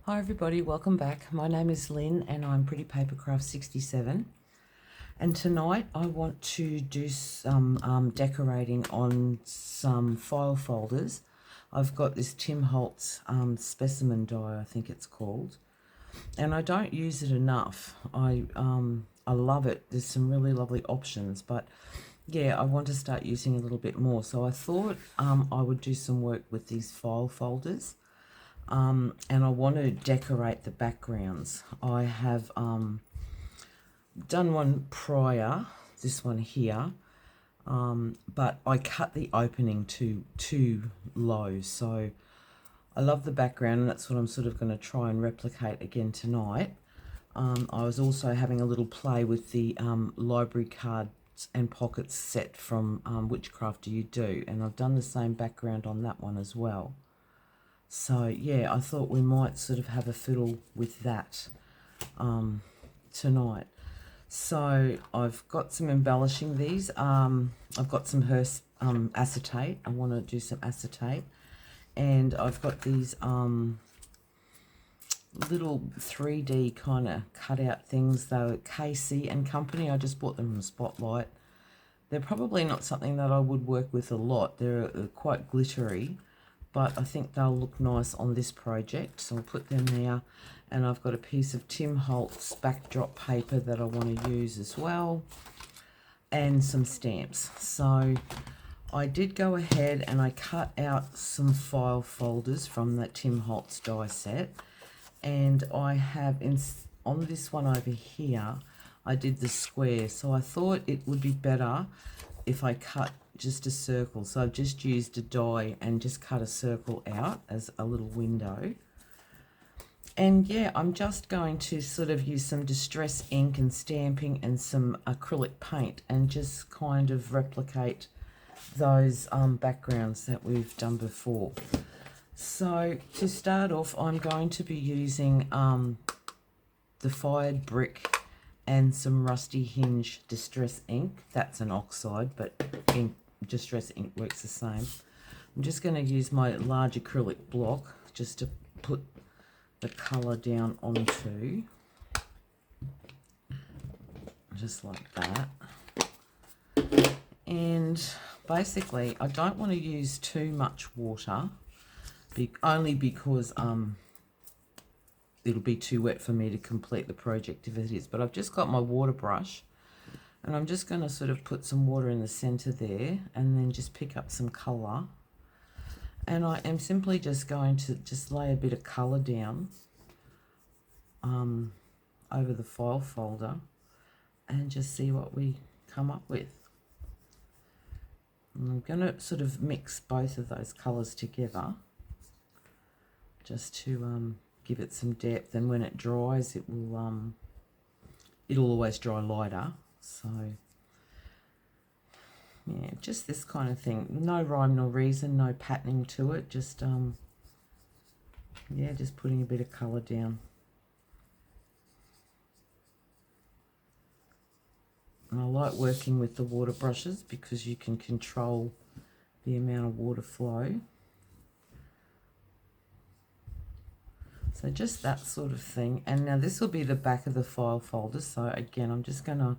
Hi everybody, welcome back. My name is Lynn and I'm Pretty Papercrafts 67. And tonight I want to do some decorating on some file folders. I've got this Tim Holtz specimen die, I think it's called. And I don't use it enough. I love it. There's some really lovely options, but yeah, I want to start using a little bit more. So I thought I would do some work with these file folders. And I want to decorate the backgrounds. I have done one prior, this one here, but I cut the opening too low. So I love the background, and that's what I'm sort of going to try and replicate again tonight. I was also having a little play with the library cards and pockets set from Which Craft Do You Do, and I've done the same background on that one as well. So yeah, I thought we might sort of have a fiddle with that tonight. So I've got some embellishing these. I've got some Hearst acetate. I want to do some acetate. And I've got these little 3D kind of cutout things, though, KC and Company. I just bought them from Spotlight. They're probably not something that I would work with a lot. They're quite glittery, but I think they'll look nice on this project, so I'll put them there. And I've got a piece of Tim Holtz backdrop paper that I want to use as well, and some stamps. So I did go ahead and I cut out some file folders from that Tim Holtz die set, and I have, on this one over here, I did the square, so I thought it would be better if I cut just a circle. So I've just used a die and just cut a circle out as a little window. And yeah, I'm just going to sort of use some distress ink and stamping and some acrylic paint and just kind of replicate those backgrounds that we've done before. So to start off, I'm going to be using the Fired Brick and some Rusty Hinge distress ink. That's an oxide, but distress ink works the same. I'm just going to use my large acrylic block just to put the colour down onto, just like that. And basically I don't want to use too much water, only because it'll be too wet for me to complete the project if it is. But I've just got my water brush, and I'm just going to sort of put some water in the center there, and then just pick up some color. And I am simply just going to just lay a bit of color down over the file folder and just see what we come up with. And I'm going to sort of mix both of those colors together just to give it some depth, and when it dries, it'll always dry lighter. So yeah, just this kind of thing. No rhyme nor reason, no patterning to it. Just yeah, just putting a bit of colour down. And I like working with the water brushes because you can control the amount of water flow. So just that sort of thing. And now this will be the back of the file folder. So again, I'm just going to,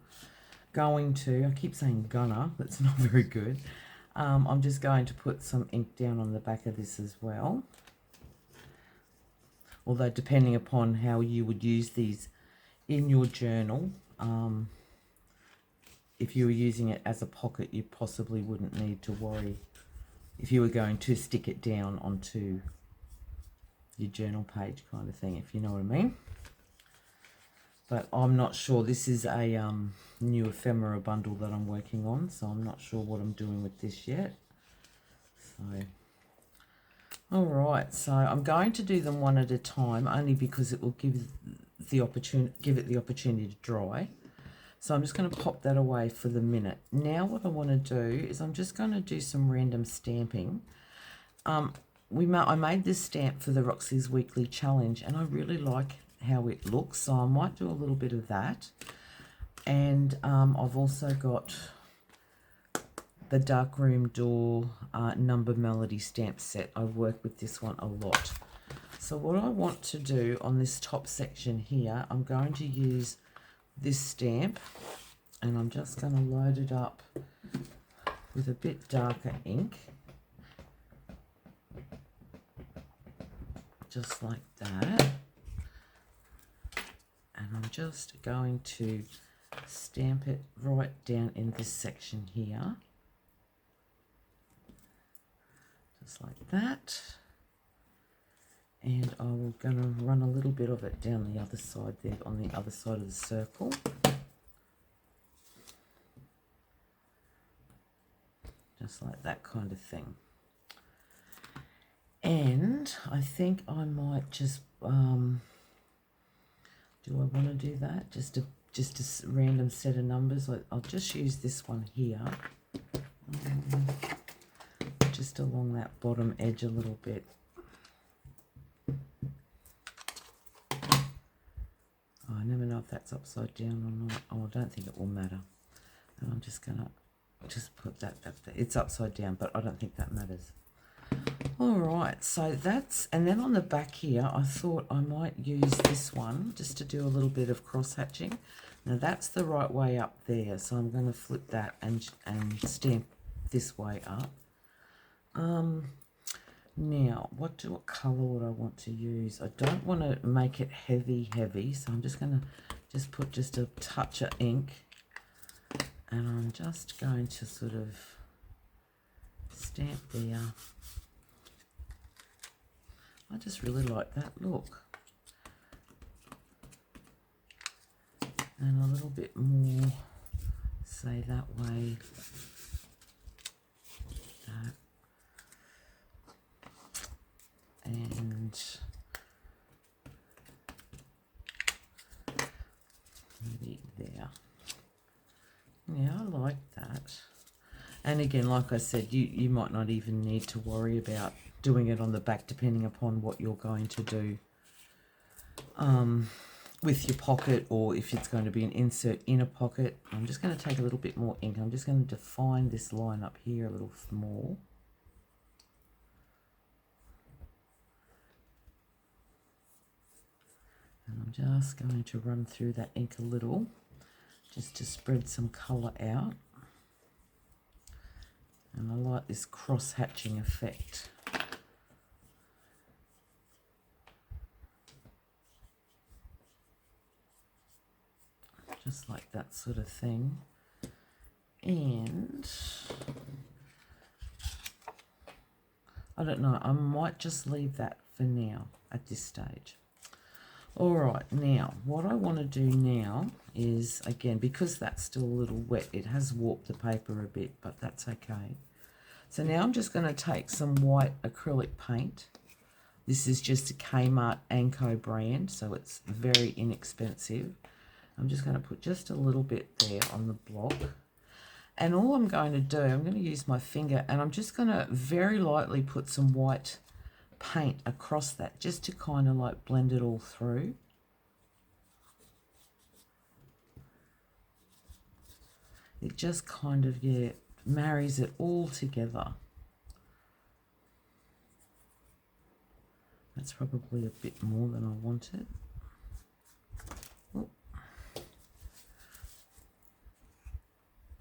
I keep saying gonna, that's not very good. I'm just going to put some ink down on the back of this as well. Although depending upon how you would use these in your journal, if you were using it as a pocket, you possibly wouldn't need to worry if you were going to stick it down onto your journal page kind of thing, if you know what I mean. But I'm not sure. This is a new ephemera bundle that I'm working on, so I'm not sure what I'm doing with this yet. So all right, so I'm going to do them one at a time, only because it will give it the opportunity to dry. So I'm just going to pop that away for the minute. Now what I want to do is I'm just going to do some random stamping. I made this stamp for the Roxy's Weekly Challenge, and I really like how it looks, so I might do a little bit of that. And I've also got the Darkroom Door Number Melody stamp set. I work with this one a lot. So what I want to do on this top section here, I'm going to use this stamp, and I'm just going to load it up with a bit darker ink, just like that. And I'm just going to stamp it right down in this section here, just like that. And I'm going to run a little bit of it down the other side there, on the other side of the circle. Just like that kind of thing. And I think I might just, do I want to do that? Just a random set of numbers. I'll just use this one here. Just along that bottom edge a little bit. I never know if that's upside down or not. Oh, I don't think it will matter. And I'm just going to just put that back there. It's upside down, but I don't think that matters. All right, so that's, and then on the back here, I thought I might use this one just to do a little bit of cross hatching. Now that's the right way up there, so I'm going to flip that and stamp this way up. Now, what colour would I want to use? I don't want to make it heavy, so I'm just going to put just a touch of ink, and I'm just going to sort of stamp there. I just really like that look. And a little bit more, say that way. That. And maybe there. Yeah, I like that. And again, like I said, you might not even need to worry about doing it on the back, depending upon what you're going to do with your pocket, or if it's going to be an insert in a pocket. I'm just going to take a little bit more ink. I'm just going to define this line up here a little more. And I'm just going to run through that ink a little, just to spread some colour out. And I like this cross-hatching effect. Just like that sort of thing. And I don't know, I might just leave that for now at this stage. All right, now what I want to do now is, again, because that's still a little wet, it has warped the paper a bit, but that's okay. So now I'm just going to take some white acrylic paint. This is just a Kmart Anko brand, so it's very inexpensive. I'm just going to put just a little bit there on the block. And all I'm going to do, I'm going to use my finger, and I'm just going to very lightly put some white paint across that, just to kind of like blend it all through. It just kind of, yeah, marries it all together. That's probably a bit more than I wanted. Oh.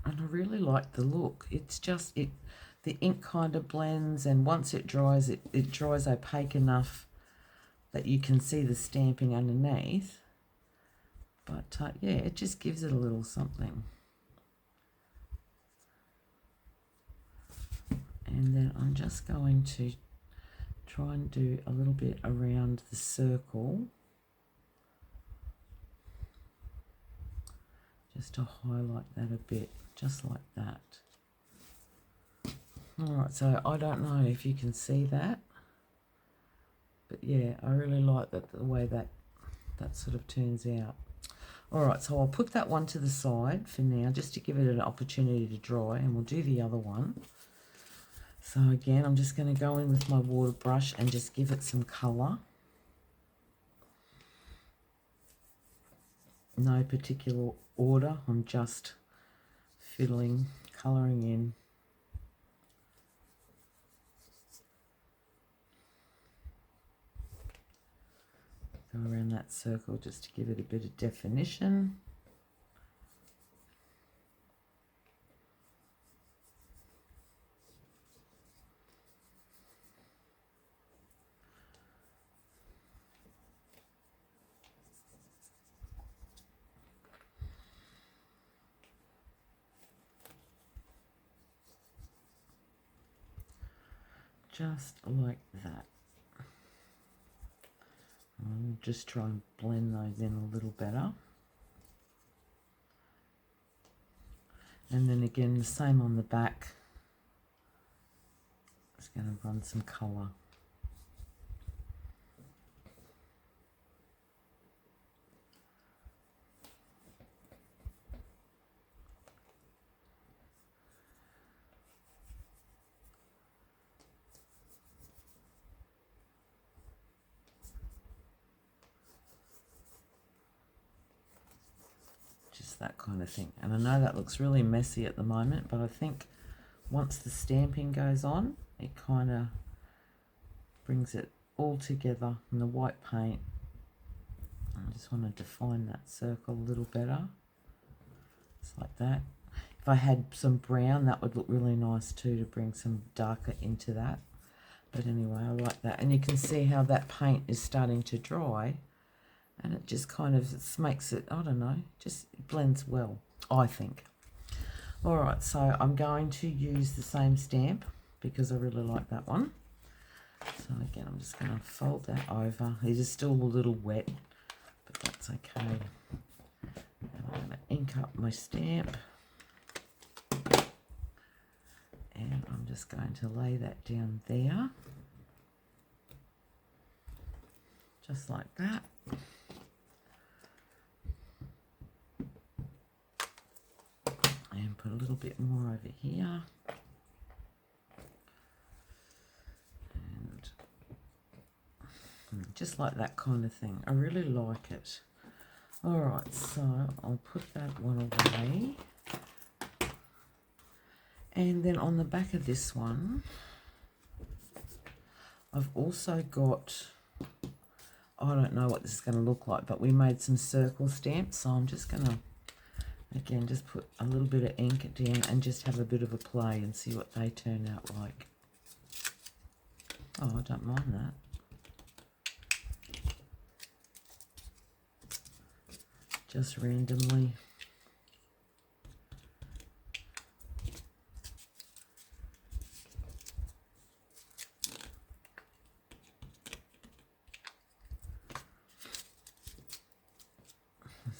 And I really like the look. It's just, the ink kind of blends, and once it dries, it dries opaque enough that you can see the stamping underneath. But yeah, it just gives it a little something. And then I'm just going to try and do a little bit around the circle, just to highlight that a bit, just like that. All right, so I don't know if you can see that, but yeah, I really like that, the way that sort of turns out. All right, so I'll put that one to the side for now, just to give it an opportunity to dry, and we'll do the other one. So again, I'm just going to go in with my water brush and just give it some colour. No particular order, I'm just fiddling, colouring in. Go around that circle just to give it a bit of definition. Just like that. I'll just try and blend those in a little better. And then again, the same on the back. Just going to run some colour. That kind of thing. And I know that looks really messy at the moment, but I think once the stamping goes on, it kind of brings it all together in the white paint. I just want to define that circle a little better. It's like that. If I had some brown, that would look really nice too, to bring some darker into that. But anyway, I like that. And you can see how that paint is starting to dry. And it just kind of makes it, I don't know, just blends well, I think. All right, so I'm going to use the same stamp because I really like that one. So again, I'm just going to fold that over. It is still a little wet, but that's okay. And I'm going to ink up my stamp. And I'm just going to lay that down there. Just like that. And put a little bit more over here. And just like that kind of thing. I really like it. All right, so I'll put that one away. And then on the back of this one, I've also got, I don't know what this is going to look like, but we made some circle stamps. So I'm just going to, again, just put a little bit of ink down and just have a bit of a play and see what they turn out like. Oh, I don't mind that. Just randomly.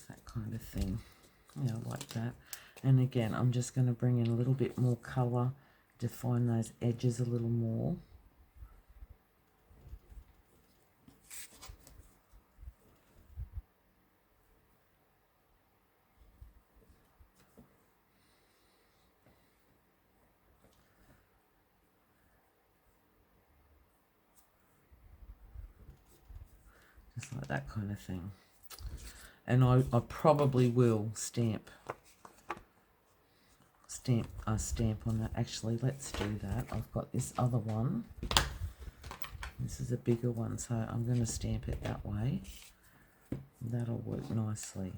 That kind of thing. Yeah, I like that. And again, I'm just going to bring in a little bit more colour, define those edges a little more. Just like that kind of thing. And I probably will stamp a stamp on that. Actually, let's do that. I've got this other one. This is a bigger one, so I'm going to stamp it that way. That'll work nicely.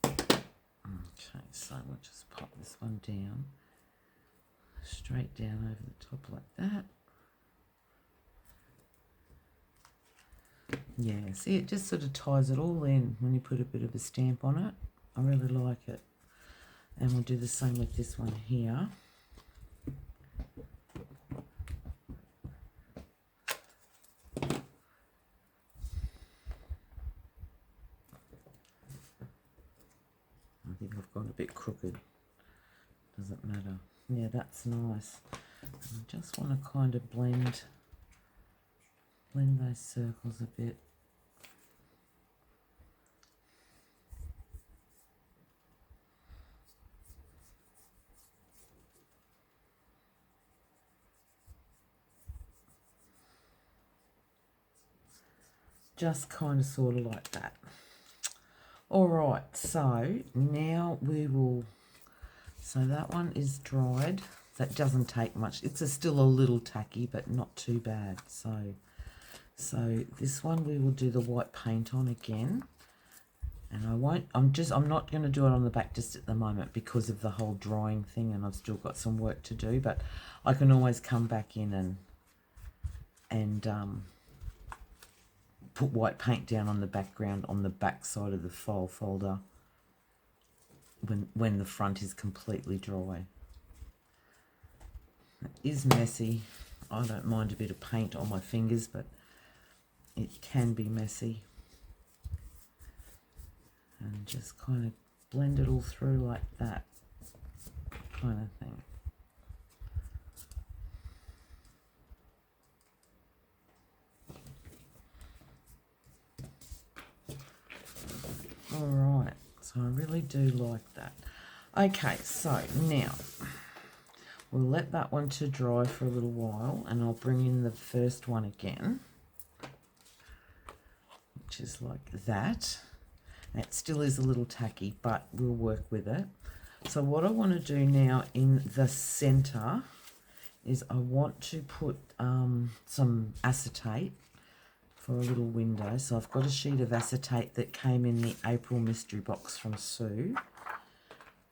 Okay, so we'll just pop this one down. Straight down over the top like that. Yeah, see, it just sort of ties it all in when you put a bit of a stamp on it. I really like it. And we'll do the same with this one here. I think I've gone a bit crooked. Doesn't matter. Yeah, that's nice. I just want to kind of blend those circles a bit. Just kind of sort of like that. All right, so now we will, so that one is dried. That doesn't take much. It's still a little tacky, but not too bad. So this one we will do the white paint on again. And I'm not going to do it on the back just at the moment because of the whole drying thing, and I've still got some work to do, but I can always come back in and put white paint down on the background on the back side of the file folder when the front is completely dry. It is messy. I don't mind a bit of paint on my fingers, but it can be messy. And just kind of blend it all through like that kind of thing. All right, so I really do like that. Okay, so now we'll let that one to dry for a little while, and I'll bring in the first one again, which is like that. It still is a little tacky, but we'll work with it. So what I want to do now in the center is I want to put some acetate for a little window. So I've got a sheet of acetate that came in the April mystery box from Sue.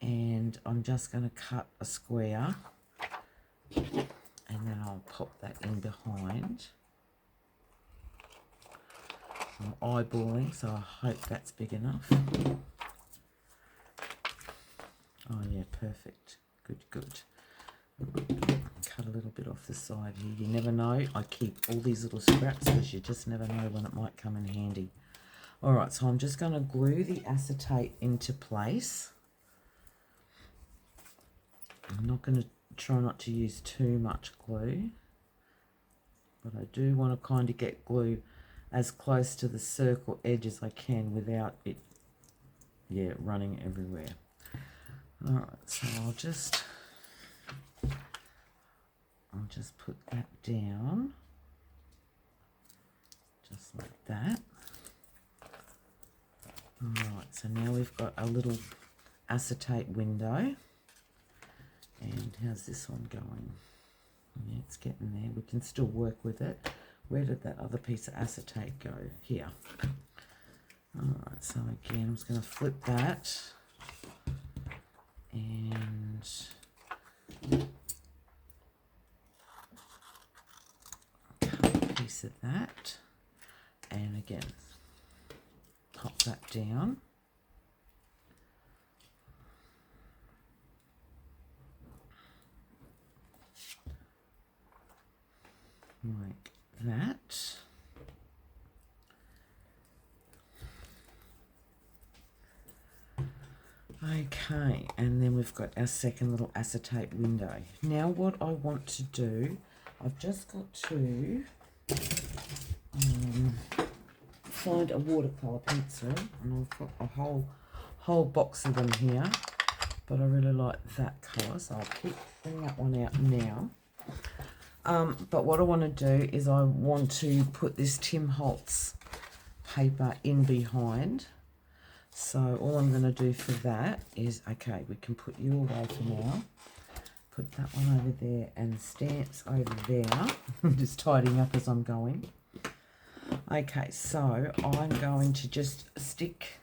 And I'm just going to cut a square, and then I'll pop that in behind. I'm eyeballing, so I hope that's big enough. Oh yeah, perfect. Good. Cut a little bit off the side here. You never know. I keep all these little scraps because you just never know when it might come in handy. All right, so I'm just going to glue the acetate into place. I'm not going to try not to use too much glue, but I do want to kind of get glue as close to the circle edge as I can without it, running everywhere. All right, so I'll just put that down, just like that. All right, so now we've got a little acetate window. And how's this one going? Yeah, it's getting there. We can still work with it. Where did that other piece of acetate go? Here. Alright, so again, I'm just going to flip that. And cut a piece of that. And again, pop that down. Like that. Okay, and then we've got our second little acetate window. Now what I want to do, I've just got to find a watercolour pencil, and I've got a whole box of them here, but I really like that colour, so I'll bring that one out now. But what I want to do is I want to put this Tim Holtz paper in behind. So all I'm going to do for that is, okay, we can put you away for now. Put that one over there and the stamps over there. I'm just tidying up as I'm going. Okay, so I'm going to just stick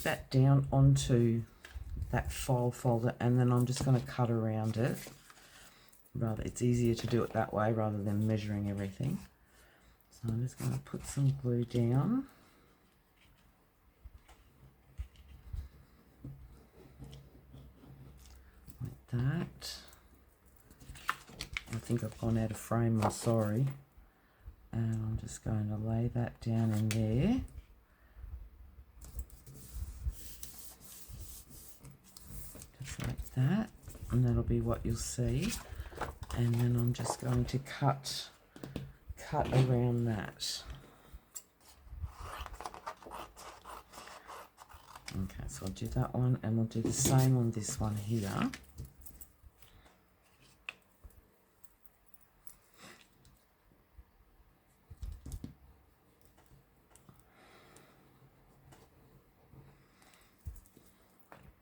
that down onto that file folder, and then I'm just going to cut around it. It's easier to do it that way rather than measuring everything. So I'm just going to put some glue down. Like that. I think I've gone out of frame, I'm sorry. And I'm just going to lay that down in there. Just like that. And that'll be what you'll see. And then I'm just going to cut around that. Okay, so I'll do that one, and we'll do the same on this one here.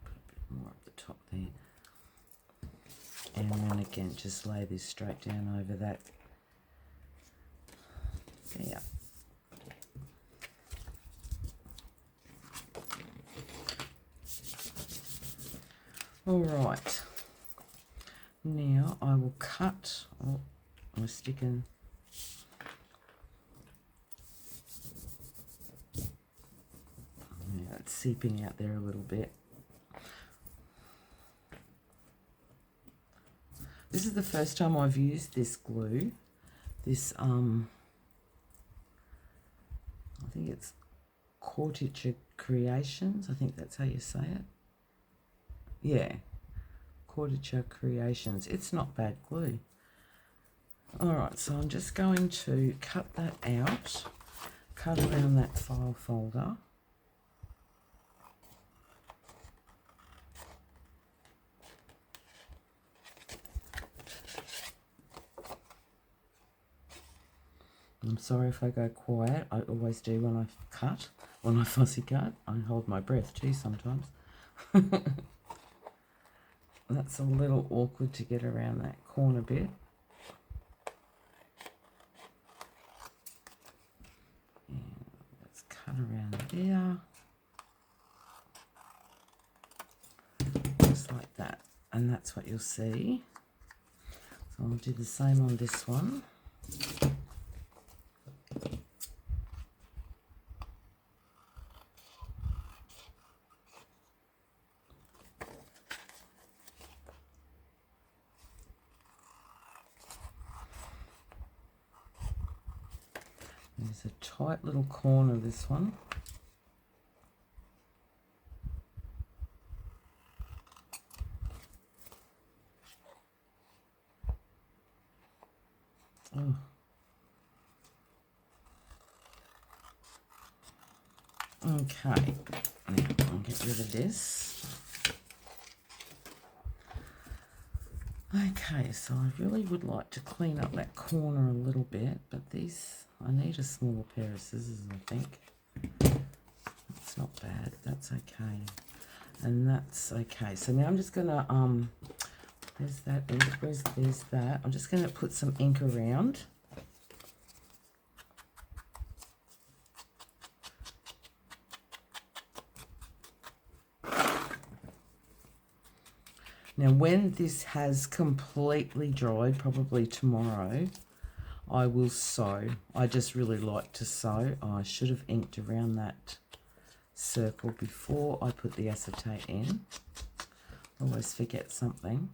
Put a bit more at the top there. And then again, just lay this straight down over that. There. All right. Now I will cut. Oh, I'm sticking. Yeah, it's seeping out there a little bit. This is the first time I've used this glue. This I think it's Corticha Creations. I think that's how you say it. Yeah, Corticha Creations. It's not bad glue. All right, so I'm just going to cut that out, cut around that file folder. I'm sorry if I go quiet. I always do when I cut, when I fussy cut. I hold my breath too sometimes. That's a little awkward to get around that corner bit. And let's cut around there. Just like that. And that's what you'll see. So I'll do the same on this one. There's a tight little corner, this one. Oh. Okay, now I'll get rid of this. Okay, so I really would like to clean up that corner a little bit, but these, I need a smaller pair of scissors, I think. It's not bad, that's okay. And that's okay. So now I'm just gonna, there's that ink, there's that. I'm just gonna put some ink around. Now, when this has completely dried, probably tomorrow, I will sew. I just really like to sew. I should have inked around that circle before I put the acetate in. I always forget something.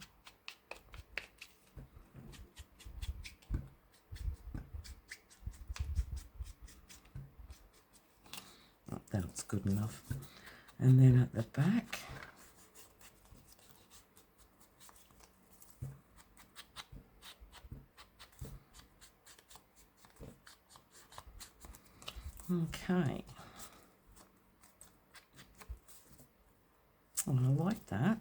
Oh, that looks good enough. And then at the back, okay. Oh, I like that.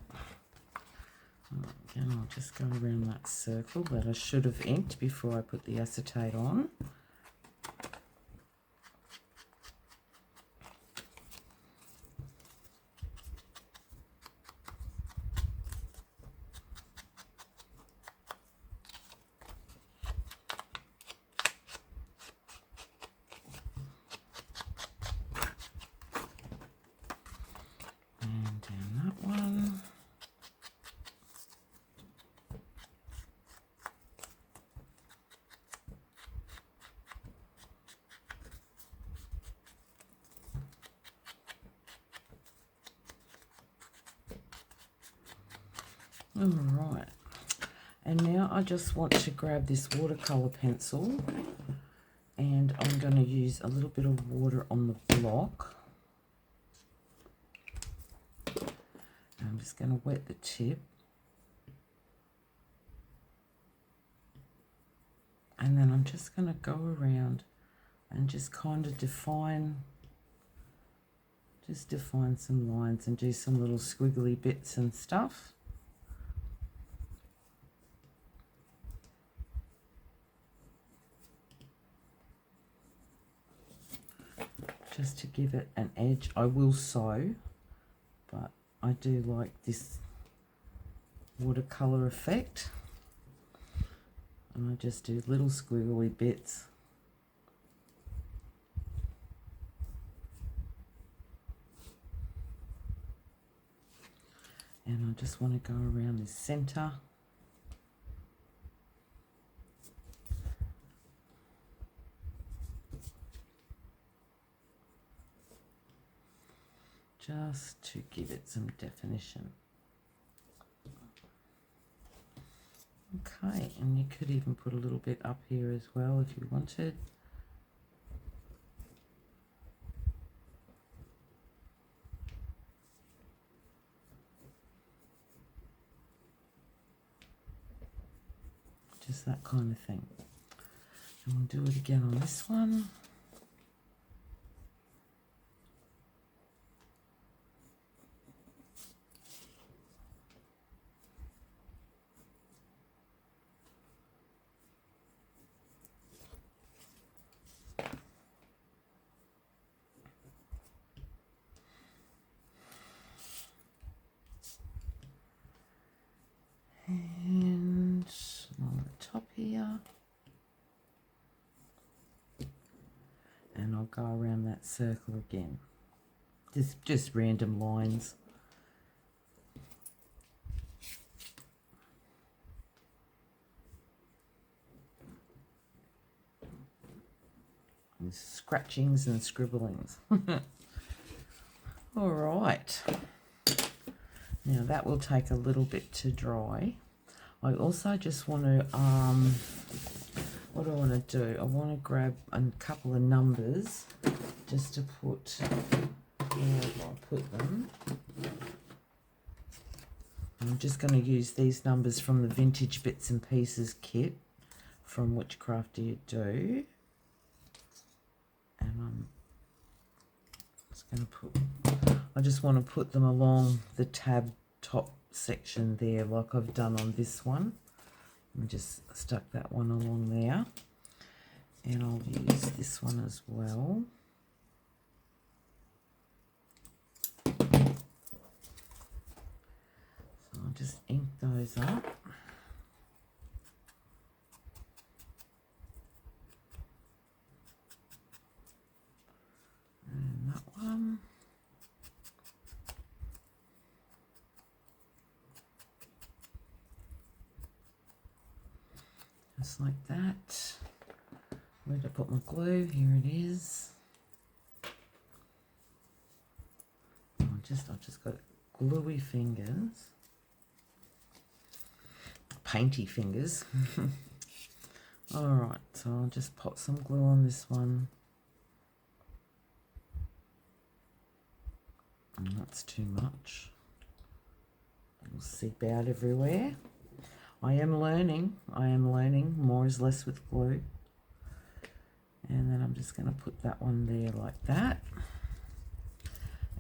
Again, I'll just go around that circle that I should have inked before I put the acetate on. All right, and now I just want to grab this watercolor pencil, and I'm going to use a little bit of water on the block. I'm just going to wet the tip, and then I'm just going to go around and just kind of define some lines and do some little squiggly bits and stuff. Just to give it an edge. I will sew, but I do like this watercolor effect. And I just do little squiggly bits. And I just want to go around this center. Just to give it some definition. Okay, and you could even put a little bit up here as well if you wanted. Just that kind of thing. And we'll do it again on this one. And on the top here. And I'll go around that circle again. Just random lines. And scratchings and scribblings. All right. Now that will take a little bit to dry. I also just want to, what do I want to do? I want to grab a couple of numbers just to put, where will I put them? I'm just going to use these numbers from the Vintage Bits and Pieces kit from Which Craft Do You Do? And I'm just going to put, I just want to put them along the tab top section there like I've done on this one. I just stuck that one along there, and I'll use this one as well. So I'll just ink those up. And that one. Just like that. Where did I put my glue? Here it is. I've just got gluey fingers. Painty fingers. Alright, so I'll just pop some glue on this one. And that's too much. It'll seep out everywhere. I am learning. More is less with glue. And then I'm just going to put that one there like that.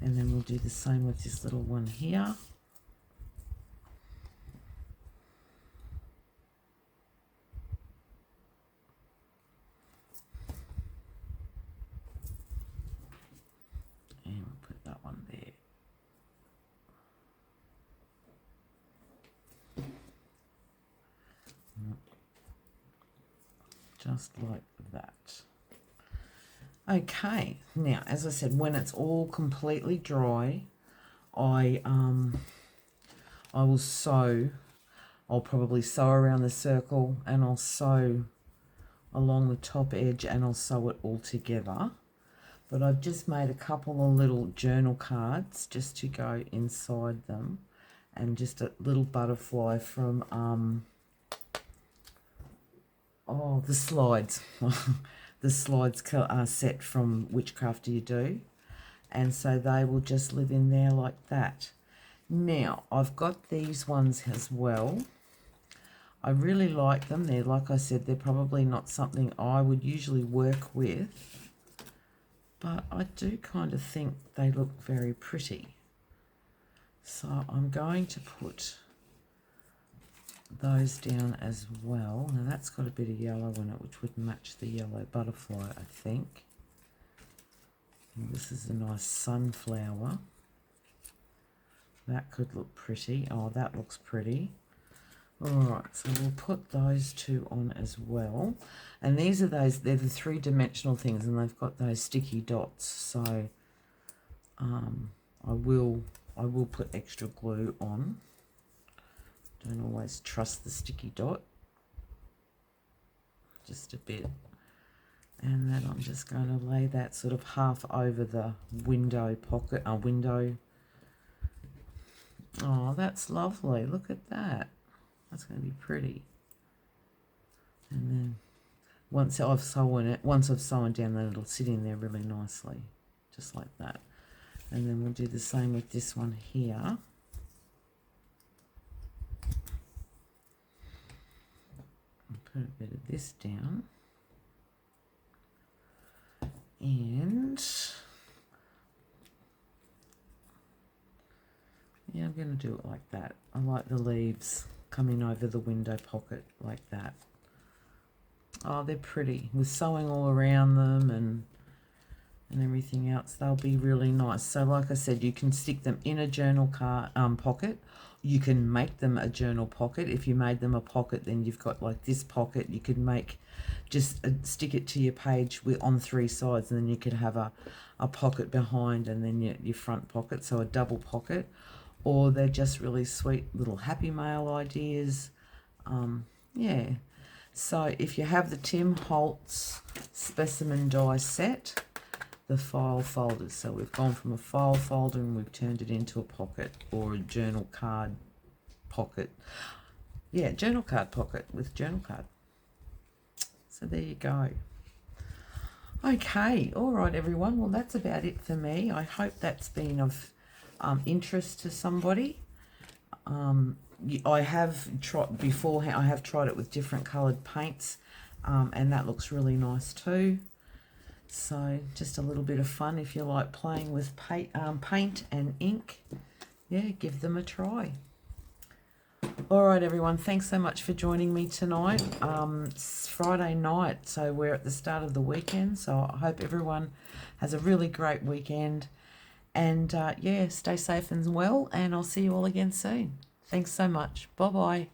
And then we'll do the same with this little one here. And we'll put that one there. Just like that. Okay, now as I said, when it's all completely dry, I will sew. I'll probably sew around the circle, and I'll sew along the top edge, and I'll sew it all together. But I've just made a couple of little journal cards just to go inside them, and just a little butterfly from the slides. The slides are set from Which Craft Do You Do? And so they will just live in there like that. Now, I've got these ones as well. I really like them. They're, like I said, they're probably not something I would usually work with, but I do kind of think they look very pretty. So I'm going to put those down as well. Now that's got a bit of yellow in it, which would match the yellow butterfly, I think. And this is a nice sunflower. That could look pretty. Oh, that looks pretty. All right, so we'll put those two on as well. And these are those, they're the three-dimensional things, and they've got those sticky dots. So I will put extra glue on. Don't always trust the sticky dot. Just a bit. And then I'm just going to lay that sort of half over the window pocket, window. Oh, that's lovely. Look at that. That's going to be pretty. And then once I've sewn down, then it'll sit in there really nicely, just like that. And then we'll do the same with this one here. Put a bit of this down. And yeah, I'm going to do it like that. I like the leaves coming over the window pocket like that. Oh, they're pretty. With sewing all around them and everything else, they'll be really nice. So like I said, you can stick them in a journal card pocket. You can make them a journal pocket. If you made them a pocket, then you've got like this pocket. You could make, just stick it to your page on three sides, and then you could have a pocket behind and then your front pocket, so a double pocket. Or they're just really sweet little Happy Mail ideas. Yeah. So if you have the Tim Holtz specimen die set, the file folders. So we've gone from a file folder and we've turned it into a pocket or a journal card pocket. Yeah, journal card pocket with journal card. So there you go. Okay, all right, everyone. Well, that's about it for me. I hope that's been of interest to somebody. I have tried beforehand. I have tried it with different coloured paints, and that looks really nice too. So just a little bit of fun if you like playing with paint and ink. Yeah, give them a try. All right, everyone. Thanks so much for joining me tonight. It's Friday night, so we're at the start of the weekend. So I hope everyone has a really great weekend. And yeah, stay safe and well, and I'll see you all again soon. Thanks so much. Bye-bye.